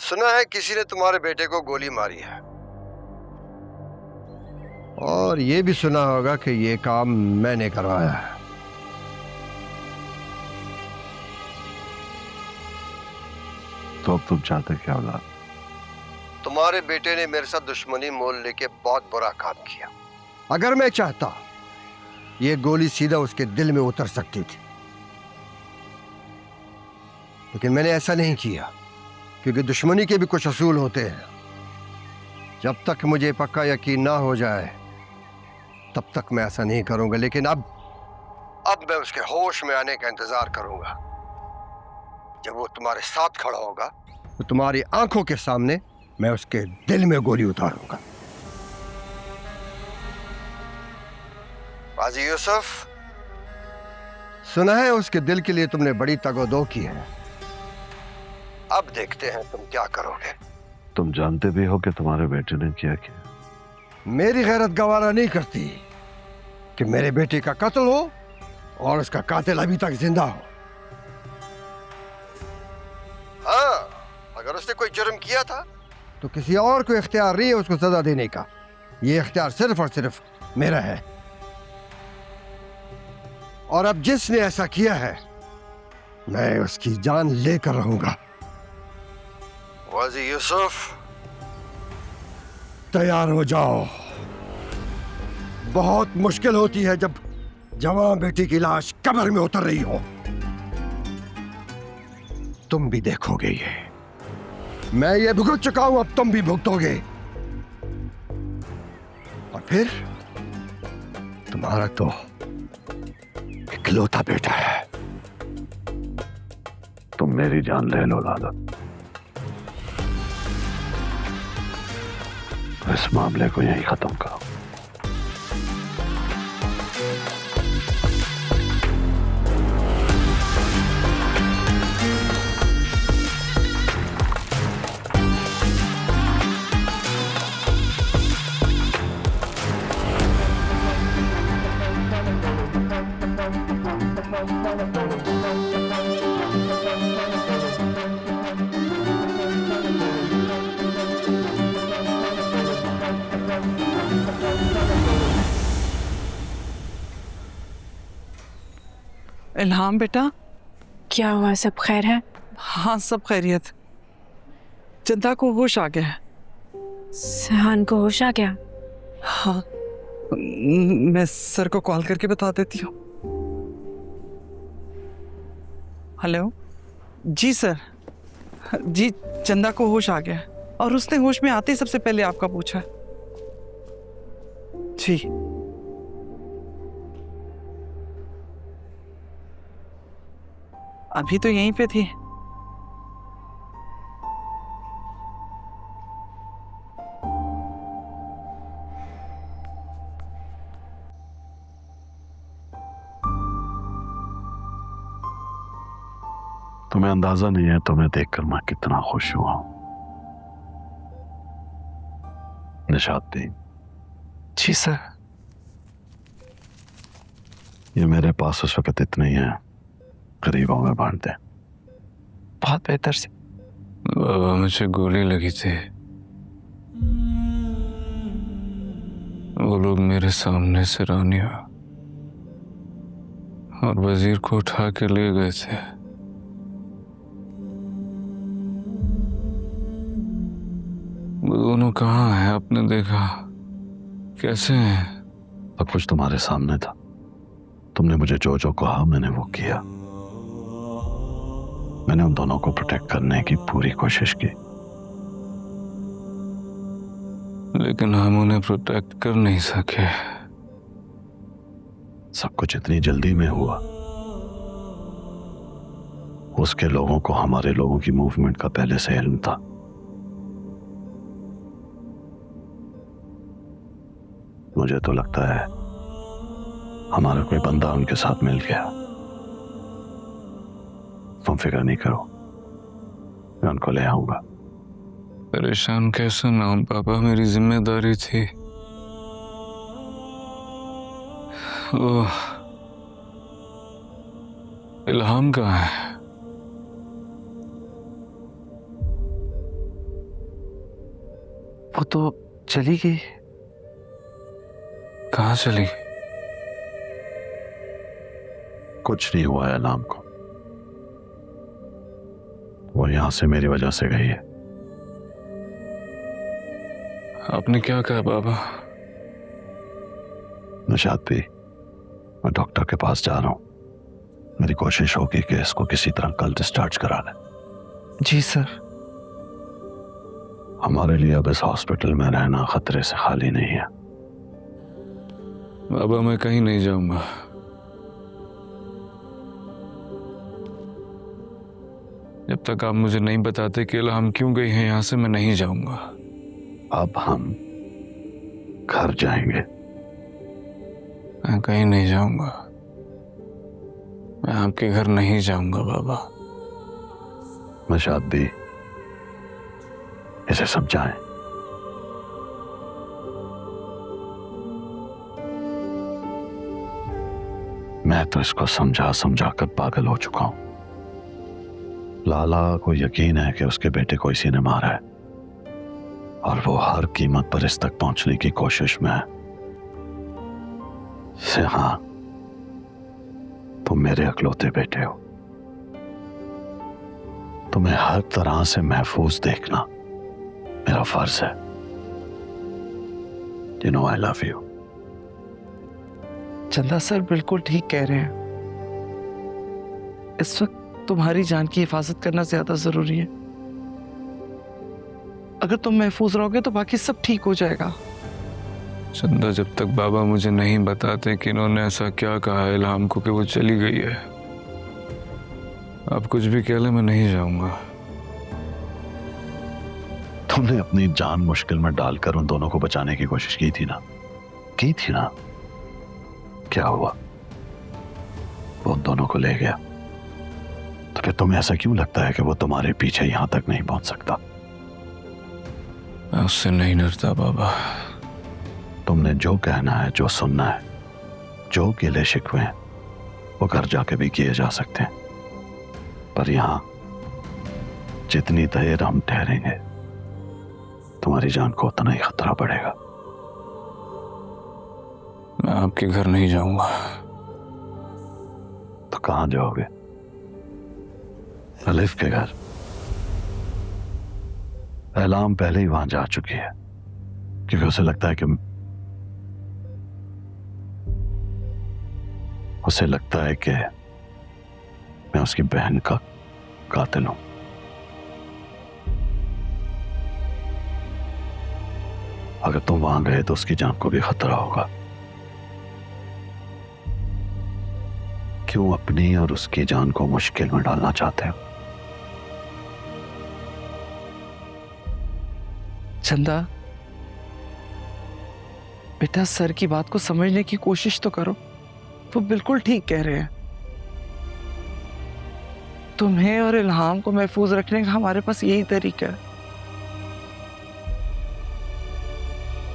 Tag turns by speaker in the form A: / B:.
A: सुना है किसी ने तुम्हारे बेटे को गोली मारी है, और ये भी सुना होगा कि ये काम मैंने करवाया है।
B: तो अब तुम चाहते क्या औलाद?
A: तुम्हारे बेटे ने मेरे साथ दुश्मनी मोल लेके बहुत बुरा काम किया। अगर मैं चाहता, ये गोली सीधा उसके दिल में उतर सकती थी, लेकिन मैंने ऐसा नहीं किया, क्योंकि दुश्मनी के भी कुछ असूल होते हैं। जब तक मुझे पक्का यकीन ना हो जाए तब तक मैं ऐसा नहीं करूंगा। लेकिन अब मैं उसके होश में आने का इंतजार करूंगा। जब वो तुम्हारे साथ खड़ा होगा तो तुम्हारी आंखों के सामने मैं उसके दिल में गोली उतारूंगा। काजी यूसुफ, सुना है उसके दिल के लिए तुमने बड़ी तगोदो की है। अब देखते हैं तुम क्या करोगे।
B: तुम जानते भी हो कि तुम्हारे बेटे ने क्या किया।
A: मेरी गैरत गवारा नहीं करती कि मेरे बेटे का कत्ल हो और उसका कातिल अभी तक जिंदा हो। हाँ, अगर उसने कोई जुर्म किया था तो किसी और को इख्तियार नहीं है उसको सजा देने का। ये इख्तियार सिर्फ और सिर्फ मेरा है। और अब जिसने ऐसा किया है, मैं उसकी जान लेकर रहूंगा। काजी यूसुफ, तैयार हो जाओ। बहुत मुश्किल होती है जब जवान बेटी की लाश कब्र में उतर रही हो। तुम भी देखोगे ये। मैं ये भुगत चुका हूं, अब तुम भी भुगतोगे। और फिर तुम्हारा तो इकलौता बेटा है।
B: तुम मेरी जान ले लो लाला, इस मामले को यहीं खत्म करो।
C: इल्हाम बेटा,
D: क्या हुआ? सब खैर है?
C: हाँ सब खैरियत। चंदा को होश आ गया है।
D: सहान को होश आ गया?
C: हाँ, मैं सर को कॉल करके बता देती हूँ। हेलो जी सर। जी, चंदा को होश आ गया है और उसने होश में आते ही सबसे पहले आपका पूछा जी। अभी तो यहीं पे थी।
B: तुम्हें अंदाजा नहीं है तुम्हें देखकर मैं कितना खुश हुआ हूं। निशाती।
C: जी सर।
B: ये मेरे पास उस वक्त इतने ही है, करीबों में बांट दे।
C: बहुत बेहतर से।
E: बाबा, मुझे गोली लगी थी। वो लोग मेरे सामने से रानिया और वजीर को उठा के ले गए थे। वो दोनों कहाँ हैं? आपने देखा? कैसे हैं?
B: सब कुछ तुम्हारे सामने था। तुमने मुझे जो जो कहा मैंने वो किया। मैंने उन दोनों को प्रोटेक्ट करने की पूरी कोशिश की,
E: लेकिन हम उन्हें प्रोटेक्ट कर नहीं सके।
B: सब कुछ इतनी जल्दी में हुआ। उसके लोगों को हमारे लोगों की मूवमेंट का पहले से इल्म था। मुझे तो लगता है हमारा कोई बंदा उनके साथ मिल गया। तुम फिक्र नहीं करो, मैं उनको ले आऊंगा।
E: परेशान कैसे ना हूं पापा, मेरी जिम्मेदारी थी। ओह, इल्हाम कहाँ है?
C: वो तो चली गई।
E: कहाँ चली?
B: कुछ नहीं हुआ है इल्हाम को। वो यहां से मेरी वजह से गई है।
E: आपने क्या कहा बाबा?
B: निशात भी, मैं डॉक्टर के पास जा रहा हूं। मेरी कोशिश होगी कि इसको किसी तरह कल डिस्चार्ज करा लें।
C: जी सर।
B: हमारे लिए अब इस हॉस्पिटल में रहना खतरे से खाली नहीं है।
E: बाबा मैं कहीं नहीं जाऊंगा। जब तक आप मुझे नहीं बताते कि इल्हाम क्यों गई है यहां से, मैं नहीं जाऊंगा।
B: अब हम घर जाएंगे।
E: मैं कहीं नहीं जाऊंगा। मैं आपके घर नहीं जाऊंगा बाबा।
B: निशात भी, इसे समझाएं। मैं तो इसको समझा समझा कर पागल हो चुका हूं। लाला को यकीन है कि उसके बेटे को इसी ने मारा है और वो हर कीमत पर इस तक पहुंचने की कोशिश में है। हाँ, तुम मेरे अकलौते बेटे हो। तुम्हें हर तरह से महफूज देखना मेरा फर्ज है। You know I love you।
C: चंदा सर बिल्कुल ठीक कह रहे हैं। इस वक्त तुम्हारी जान की हिफाजत करना ज्यादा जरूरी है। अगर तुम महफूज रहोगे तो बाकी सब ठीक हो जाएगा।
E: चंदा, जब तक बाबा मुझे नहीं बताते कि इन्होंने ऐसा क्या कहा है इल्हाम को कि वो चली गई है, आप कुछ भी कह ले, मैं नहीं जाऊंगा।
B: तुमने अपनी जान मुश्किल में डालकर उन दोनों को बचाने की कोशिश की थी ना? क्या हुआ? वो उन दोनों को ले गया। तो फिर तुम्हें ऐसा क्यों लगता है कि वो तुम्हारे पीछे यहां तक नहीं पहुंच सकता?
E: मैं उससे नहीं डरता बाबा।
B: तुमने जो कहना है, जो सुनना है, जो गिले शिकवे हैं, वो घर जाके भी किए जा सकते हैं। पर यहां जितनी देर हम ठहरेंगे तुम्हारी जान को उतना ही खतरा बढ़ेगा।
E: मैं आपके घर नहीं जाऊंगा।
B: तो कहां जाओगे? अलिफ के घर। इल्हाम पहले ही वहां जा चुकी है क्योंकि उसे लगता है कि मैं उसकी बहन का कातिल हूं। अगर तुम वहां गए तो उसकी जान को भी खतरा होगा। क्यों अपनी और उसकी जान को मुश्किल में डालना चाहते हो?
C: चंदा बेटा, सर की बात को समझने की कोशिश तो करो। वो बिल्कुल ठीक कह रहे हैं। तुम्हें और इल्हाम को महफूज रखने का हमारे पास यही तरीका है।